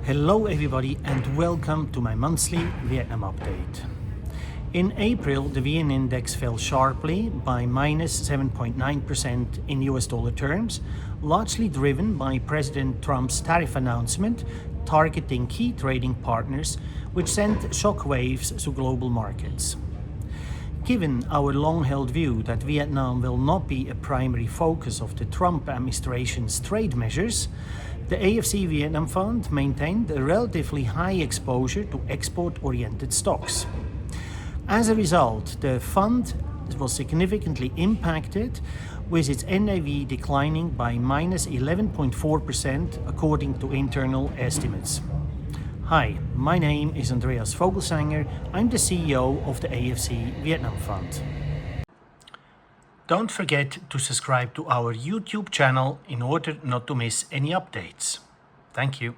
Hello everybody and welcome to my monthly Vietnam update. In April, the VN index fell sharply by minus 7.9% in US dollar terms, largely driven by President Trump's tariff announcement targeting key trading partners, which sent shockwaves to global markets. Given our long-held view that Vietnam will not be a primary focus of the Trump administration's trade measures, the AFC Vietnam Fund maintained a relatively high exposure to export-oriented stocks. As a result, the fund was significantly impacted, with its NAV declining by minus 11.4% according to internal estimates. Hi, my name is Andreas Vogelsanger. I'm the CEO of the AFC Vietnam Fund. Don't forget to subscribe to our YouTube channel in order not to miss any updates. Thank you.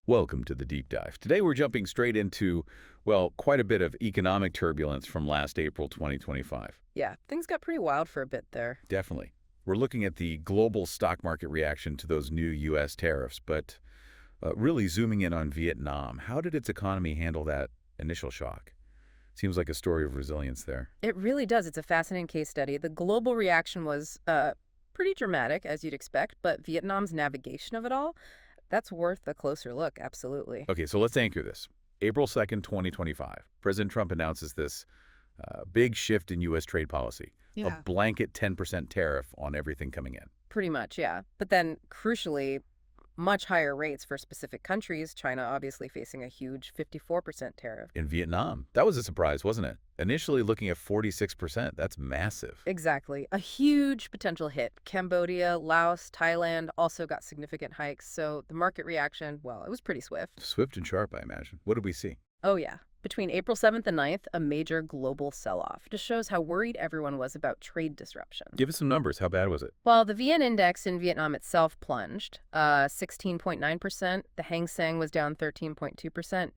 Welcome to the Deep Dive. Today we're jumping straight into, well, quite a bit of economic turbulence from last April 2025. Yeah, things got pretty wild for a bit there. Definitely. We're looking at the global stock market reaction to those new U.S. tariffs, but really zooming in on Vietnam. How did its economy handle that initial shock? Seems like a story of resilience there. It really does. It's a fascinating case study. The global reaction was pretty dramatic, as you'd expect, but Vietnam's navigation of it all, that's worth a closer look, absolutely. Okay, so let's anchor this. April 2nd, 2025. President Trump announces this big shift in U.S. trade policy. Yeah. A blanket 10% tariff on everything coming in. Pretty much, yeah. But then, crucially, much higher rates for specific countries, China obviously facing a huge 54% tariff. In Vietnam, that was a surprise, wasn't it? Initially looking at 46%, that's massive. Exactly. A huge potential hit. Cambodia, Laos, Thailand also got significant hikes, so the market reaction, well, it was pretty swift. Swift and sharp, I imagine. What did we see? Oh, yeah. Between April 7th and 9th, a major global sell-off. Just shows how worried everyone was about trade disruption. Give us some numbers. How bad was it? Well, the VN index in Vietnam itself plunged 16.9%. The Hang Seng was down 13.2%.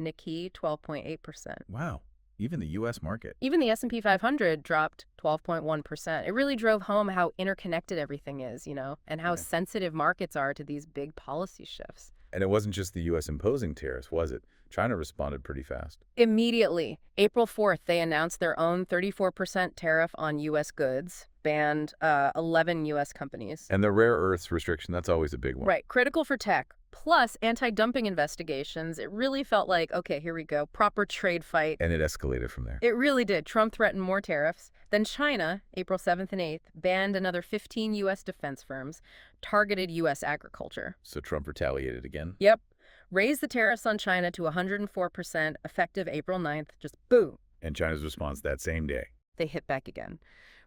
Nikkei, 12.8%. Wow. Even the U.S. market. Even the S&P 500 dropped 12.1%. It really drove home how interconnected everything is, and how sensitive markets are to these big policy shifts. And it wasn't just the U.S. imposing tariffs, was it? China responded pretty fast. Immediately. April 4th, they announced their own 34% tariff on U.S. goods, banned 11 U.S. companies. And the rare earths restriction, that's always a big one. Right. Critical for tech. Plus anti-dumping investigations. It really felt like, okay, here we go. Proper trade fight. And it escalated from there. It really did. Trump threatened more tariffs. Then China, April 7th and 8th, banned another 15 U.S. defense firms, targeted U.S. agriculture. So Trump retaliated again? Yep. Raised the tariffs on China to 104%, effective April 9th. Just boom. And China's response that same day? They hit back again.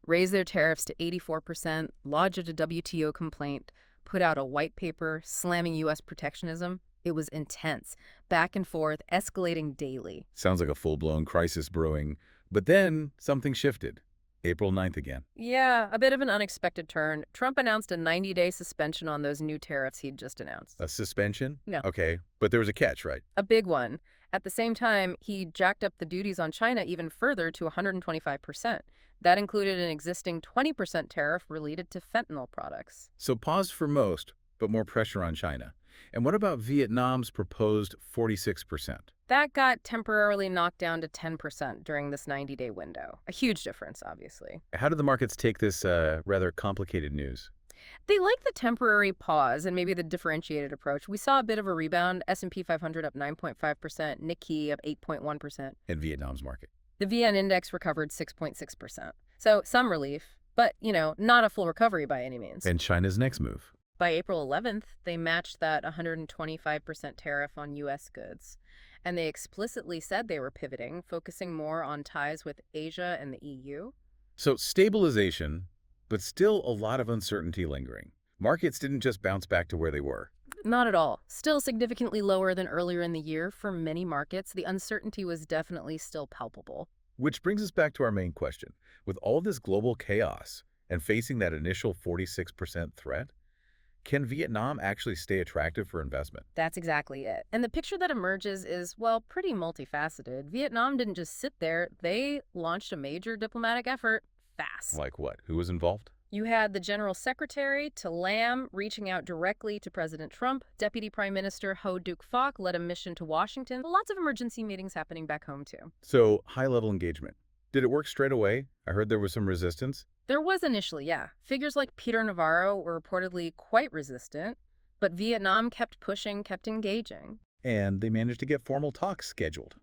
Raised their tariffs to 84%, lodged a WTO complaint, put out a white paper slamming U.S. protectionism. It was intense. Back and forth, escalating daily. Sounds like a full-blown crisis brewing. But then something shifted. April 9th again. Yeah, a bit of an unexpected turn. Trump announced a 90-day suspension on those new tariffs he'd just announced. A suspension? Yeah. Okay, but there was a catch, right? A big one. At the same time, he jacked up the duties on China even further to 125%. That included an existing 20% tariff related to fentanyl products. So pause for most, but more pressure on China. And what about Vietnam's proposed 46%? That got temporarily knocked down to 10% during this 90-day window. A huge difference, obviously. How did the markets take this rather complicated news? They like the temporary pause and maybe the differentiated approach. We saw a bit of a rebound. S&P 500 up 9.5%, Nikkei up 8.1%. In Vietnam's market. The VN index recovered 6.6%. So some relief, but, not a full recovery by any means. And China's next move? By April 11th, they matched that 125% tariff on U.S. goods. And they explicitly said they were pivoting, focusing more on ties with Asia and the EU. So stabilization, but still a lot of uncertainty lingering. Markets didn't just bounce back to where they were. Not at all. Still significantly lower than earlier in the year. For many markets, the uncertainty was definitely still palpable. Which brings us back to our main question. With all this global chaos and facing that initial 46% threat, can Vietnam actually stay attractive for investment? That's exactly it. And the picture that emerges is, well, pretty multifaceted. Vietnam didn't just sit there. They launched a major diplomatic effort fast. Like what? Who was involved? You had the General Secretary to Lam reaching out directly to President Trump. Deputy Prime Minister Ho Duk-Fok led a mission to Washington. Lots of emergency meetings happening back home, too. So, high-level engagement. Did it work straight away? I heard there was some resistance. There was initially, yeah. Figures like Peter Navarro were reportedly quite resistant, but Vietnam kept pushing, kept engaging. And they managed to get formal talks scheduled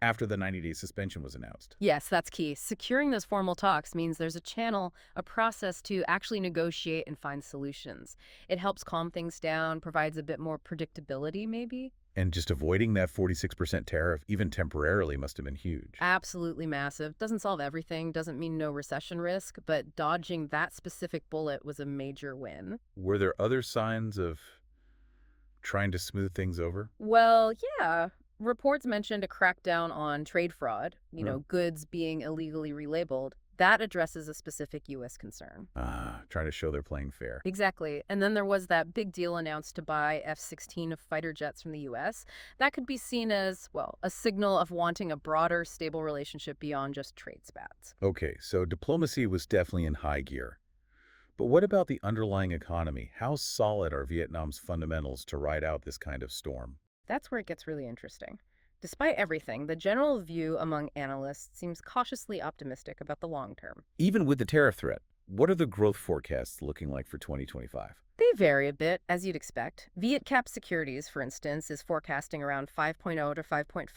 after the 90-day suspension was announced. Yes, that's key. Securing those formal talks means there's a channel, a process to actually negotiate and find solutions. It helps calm things down, provides a bit more predictability, maybe. And just avoiding that 46% tariff, even temporarily, must have been huge. Absolutely massive. Doesn't solve everything, doesn't mean no recession risk, but dodging that specific bullet was a major win. Were there other signs of trying to smooth things over? Well, yeah. Reports mentioned a crackdown on trade fraud, Yeah. goods being illegally relabeled. That addresses a specific U.S. concern. Trying to show they're playing fair. Exactly. And then there was that big deal announced to buy F-16 fighter jets from the U.S. That could be seen as, well, a signal of wanting a broader, stable relationship beyond just trade spats. Okay, so diplomacy was definitely in high gear. But what about the underlying economy? How solid are Vietnam's fundamentals to ride out this kind of storm? That's where it gets really interesting. Despite everything, the general view among analysts seems cautiously optimistic about the long term. Even with the tariff threat, what are the growth forecasts looking like for 2025? They vary a bit, as you'd expect. VietCap Securities, for instance, is forecasting around 5.0 to 5.5%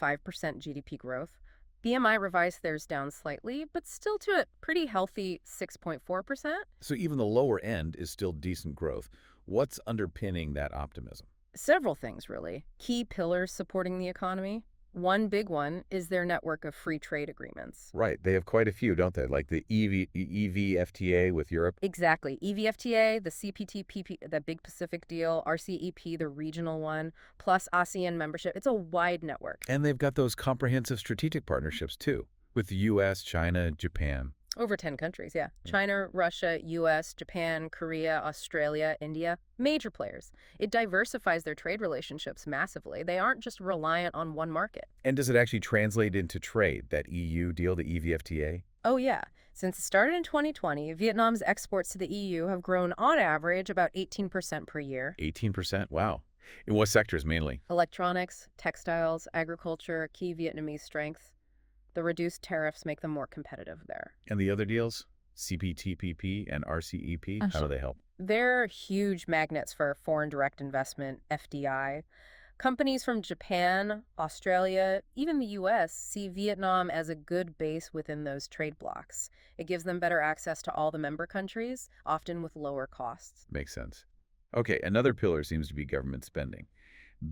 GDP growth. BMI revised theirs down slightly, but still to a pretty healthy 6.4%. So even the lower end is still decent growth. What's underpinning that optimism? Several things, really. Key pillars supporting the economy. One big one is their network of free trade agreements. Right, they have quite a few, don't they? Like the EVFTA with Europe. Exactly. EVFTA, the CPTPP, the Big Pacific Deal, RCEP, the regional one, plus ASEAN membership. It's a wide network. And they've got those comprehensive strategic partnerships, too, with the U.S., China, Japan. Over 10 countries, yeah. China, Russia, U.S., Japan, Korea, Australia, India. Major players. It diversifies their trade relationships massively. They aren't just reliant on one market. And does it actually translate into trade, that EU deal, the EVFTA? Oh, yeah. Since it started in 2020, Vietnam's exports to the EU have grown on average about 18% per year. 18%? Wow. In what sectors mainly? Electronics, textiles, agriculture, key Vietnamese strengths. The reduced tariffs make them more competitive there. And the other deals? CPTPP and RCEP? How do they help? They're huge magnets for foreign direct investment, FDI. Companies from Japan, Australia, even the U.S. see Vietnam as a good base within those trade blocs. It gives them better access to all the member countries, often with lower costs. Makes sense. Okay, another pillar seems to be government spending.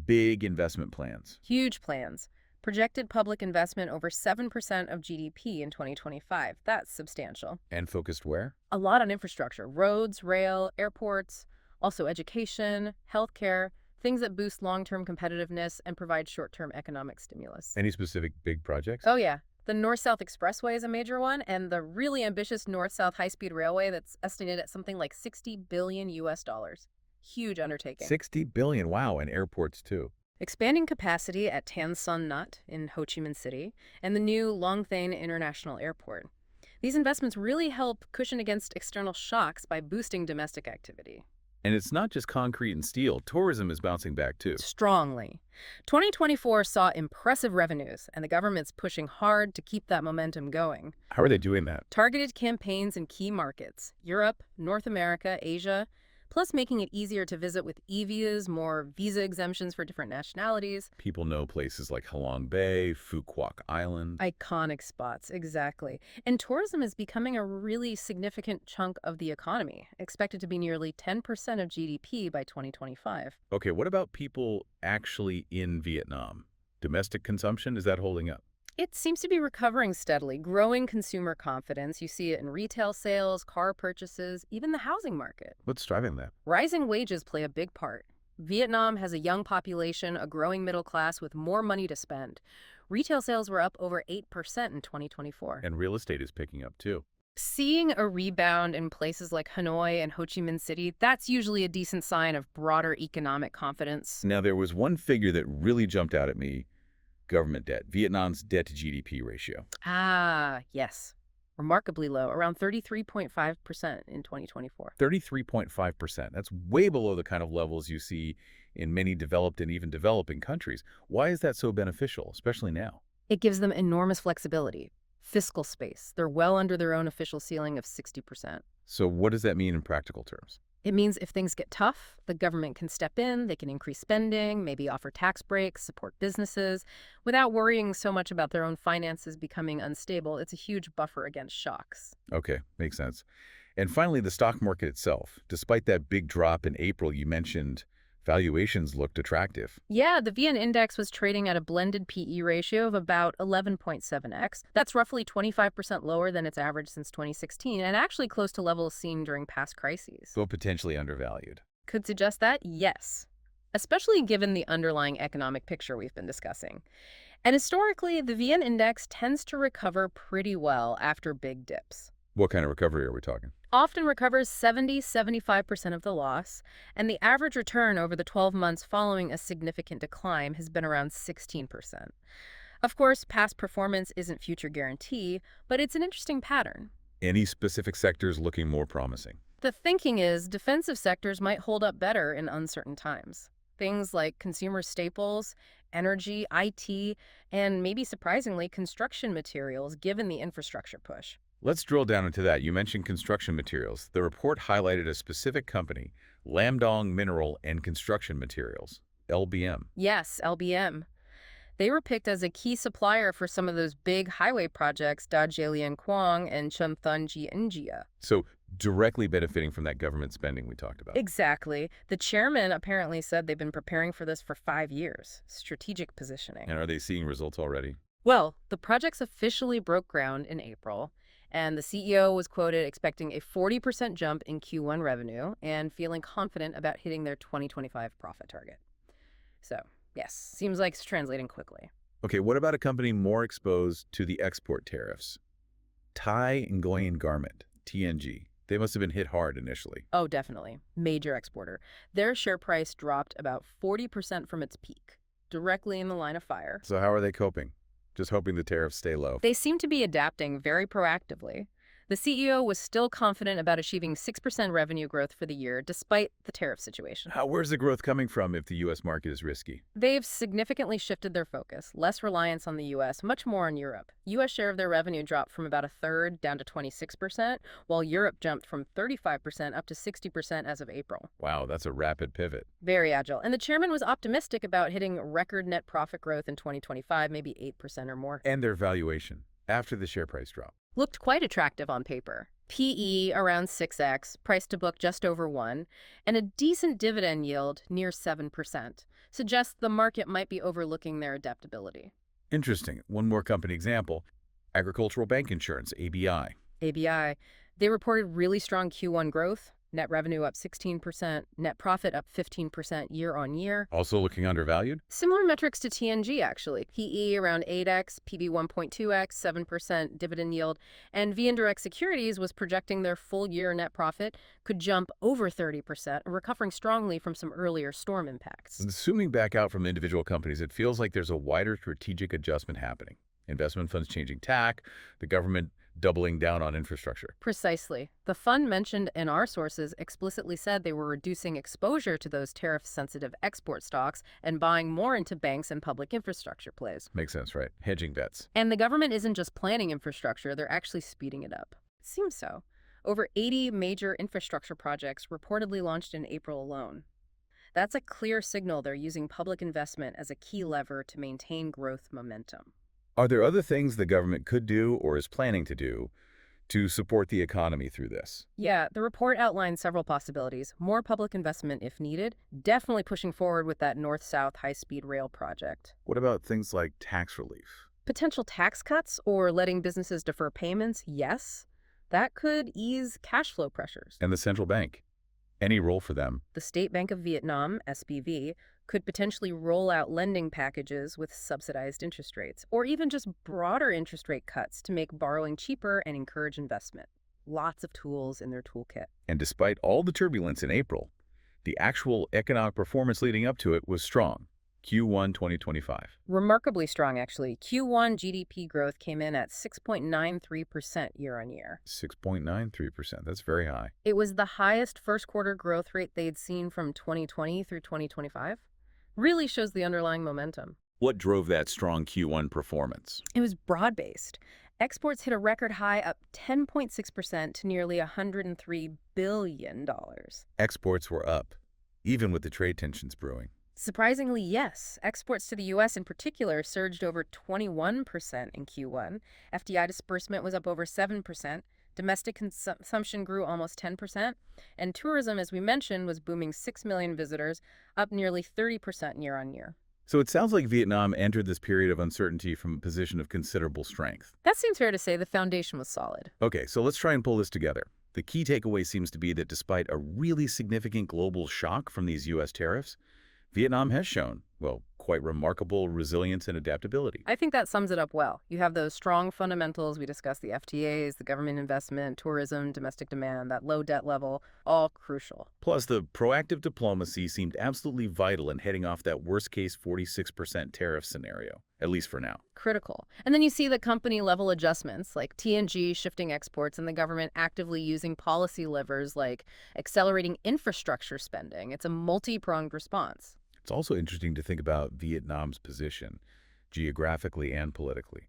Big investment plans. Huge plans. Projected public investment over 7% of GDP in 2025. That's substantial. And focused where? A lot on infrastructure, roads, rail, airports, also education, healthcare, things that boost long-term competitiveness and provide short-term economic stimulus. Any specific big projects? Oh, yeah. The North-South Expressway is a major one, and the really ambitious North-South High-Speed Railway that's estimated at something like $60 billion US. Huge undertaking. 60 billion, wow, and airports too. Expanding capacity at Tan Son Nhat in Ho Chi Minh City, and the new Long Thanh International Airport. These investments really help cushion against external shocks by boosting domestic activity. And it's not just concrete and steel. Tourism is bouncing back too. Strongly. 2024 saw impressive revenues, and the government's pushing hard to keep that momentum going. How are they doing that? Targeted campaigns in key markets, Europe, North America, Asia, plus making it easier to visit with e-visas, more visa exemptions for different nationalities. People know places like Halong Bay, Phu Quoc Island. Iconic spots, exactly. And tourism is becoming a really significant chunk of the economy, expected to be nearly 10% of GDP by 2025. Okay, what about people actually in Vietnam? Domestic consumption, is that holding up? It seems to be recovering steadily, growing consumer confidence. You see it in retail sales, car purchases, even the housing market. What's driving that? Rising wages play a big part. Vietnam has a young population, a growing middle class with more money to spend. Retail sales were up over 8% in 2024. And real estate is picking up too. Seeing a rebound in places like Hanoi and Ho Chi Minh City, that's usually a decent sign of broader economic confidence. Now, there was one figure that really jumped out at me. Government debt, Vietnam's debt to GDP ratio. Ah, yes. remarkably low, around 33.5% in 2024. 33.5%. That's way below the kind of levels you see in many developed and even developing countries. Why is that so beneficial, especially now? It gives them enormous flexibility, fiscal space. They're well under their own official ceiling of 60%. So what does that mean in practical terms? It means if things get tough, the government can step in, they can increase spending, maybe offer tax breaks, support businesses, without worrying so much about their own finances becoming unstable. It's a huge buffer against shocks. Okay, makes sense. And finally, the stock market itself. Despite that big drop in April you mentioned, valuations looked attractive. Yeah, the VN index was trading at a blended PE ratio of about 11.7x. That's roughly 25% lower than its average since 2016, and actually close to levels seen during past crises. So potentially undervalued. Could suggest that? Yes. Especially given the underlying economic picture we've been discussing. And historically, the VN index tends to recover pretty well after big dips. What kind of recovery are we talking? Often recovers 70–75% of the loss, and the average return over the 12 months following a significant decline has been around 16%. Of course, past performance isn't future guarantee, but it's an interesting pattern. Any specific sectors looking more promising? The thinking is defensive sectors might hold up better in uncertain times. Things like consumer staples, energy, IT, and maybe surprisingly, construction materials, given the infrastructure push. Let's drill down into that. You mentioned construction materials. The report highlighted a specific company, Lamdong Mineral and Construction Materials, LBM. Yes, LBM. They were picked as a key supplier for some of those big highway projects, Dajilian-Kwang and Chumthunji-Injia. So directly benefiting from that government spending we talked about. Exactly. The chairman apparently said they've been preparing for this for 5 years. Strategic positioning. And are they seeing results already? Well, the projects officially broke ground in April, and the CEO was quoted expecting a 40% jump in Q1 revenue and feeling confident about hitting their 2025 profit target. So, yes, seems like it's translating quickly. Okay, what about a company more exposed to the export tariffs? Thai Nguyen Garment, TNG. They must have been hit hard initially. Oh, definitely. Major exporter. Their share price dropped about 40% from its peak, directly in the line of fire. So how are they coping? Just hoping the tariffs stay low. They seem to be adapting very proactively. The CEO was still confident about achieving 6% revenue growth for the year, despite the tariff situation. Where's the growth coming from if the U.S. market is risky? They've significantly shifted their focus, less reliance on the U.S., much more on Europe. U.S. share of their revenue dropped from about a third down to 26%, while Europe jumped from 35% up to 60% as of April. Wow, that's a rapid pivot. Very agile. And the chairman was optimistic about hitting record net profit growth in 2025, maybe 8% or more. And their valuation after the share price drop. Looked quite attractive on paper. PE around 6x, price to book just over 1, and a decent dividend yield near 7%. Suggests the market might be overlooking their adaptability. Interesting. One more company example, Agricultural Bank Insurance, ABI. ABI, they reported really strong Q1 growth, net revenue up 16%, net profit up 15% year on year. Also looking undervalued? Similar metrics to TNG, actually. PE around 8x, PB 1.2x, 7% dividend yield, and VN Direct Securities was projecting their full-year net profit could jump over 30%, recovering strongly from some earlier storm impacts. Zooming back out from individual companies, it feels like there's a wider strategic adjustment happening. Investment funds changing tack, the government doubling down on infrastructure. Precisely. The fund mentioned in our sources explicitly said they were reducing exposure to those tariff-sensitive export stocks and buying more into banks and public infrastructure plays. Makes sense, right? Hedging bets. And the government isn't just planning infrastructure, they're actually speeding it up. It seems so. Over 80 major infrastructure projects reportedly launched in April alone. That's a clear signal they're using public investment as a key lever to maintain growth momentum. Are there other things the government could do or is planning to do to support the economy through this? Yeah, the report outlines several possibilities. More public investment if needed, definitely pushing forward with that north-south high-speed rail project. What about things like tax relief? Potential tax cuts or letting businesses defer payments, yes. That could ease cash flow pressures. And the central bank? Any role for them? The State Bank of Vietnam, SBV, could potentially roll out lending packages with subsidized interest rates, or even just broader interest rate cuts to make borrowing cheaper and encourage investment. Lots of tools in their toolkit. And despite all the turbulence in April, the actual economic performance leading up to it was strong. Q1 2025. Remarkably strong, actually. Q1 GDP growth came in at 6.93% year-on-year. 6.93%. That's very high. It was the highest first-quarter growth rate they'd seen from 2020 through 2025. Really shows the underlying momentum. What drove that strong Q1 performance? It was broad-based. Exports hit a record high, up 10.6% to nearly $103 billion. Exports were up, even with the trade tensions brewing. Surprisingly, yes. Exports to the U.S. in particular surged over 21% in Q1. FDI disbursement was up over 7%. Domestic consumption grew almost 10%. And tourism, as we mentioned, was booming 6 million visitors, up nearly 30% year-on-year. So it sounds like Vietnam entered this period of uncertainty from a position of considerable strength. That seems fair to say. The foundation was solid. Okay, so let's try and pull this together. The key takeaway seems to be that despite a really significant global shock from these U.S. tariffs, Vietnam has shown, well, quite remarkable resilience and adaptability. I think that sums it up well. You have those strong fundamentals. We discussed the FTAs, the government investment, tourism, domestic demand, that low debt level, all crucial. Plus, the proactive diplomacy seemed absolutely vital in heading off that worst-case 46% tariff scenario, at least for now. Critical. And then you see the company-level adjustments, like TNG shifting exports and the government actively using policy levers like accelerating infrastructure spending. It's a multi-pronged response. It's also interesting to think about Vietnam's position, geographically and politically.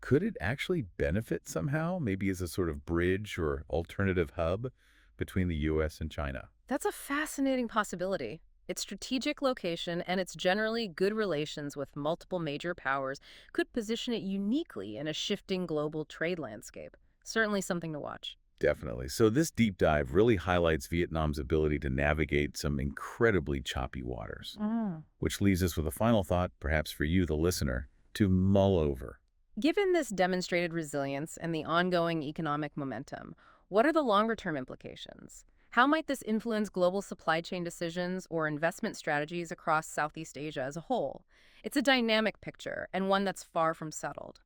Could it actually benefit somehow, maybe as a sort of bridge or alternative hub between the U.S. and China? That's a fascinating possibility. Its strategic location and its generally good relations with multiple major powers could position it uniquely in a shifting global trade landscape. Certainly something to watch. Definitely. So this deep dive really highlights Vietnam's ability to navigate some incredibly choppy waters, which leaves us with a final thought, perhaps for you, the listener, to mull over. Given this demonstrated resilience and the ongoing economic momentum, what are the longer-term implications? How might this influence global supply chain decisions or investment strategies across Southeast Asia as a whole? It's a dynamic picture and one that's far from settled.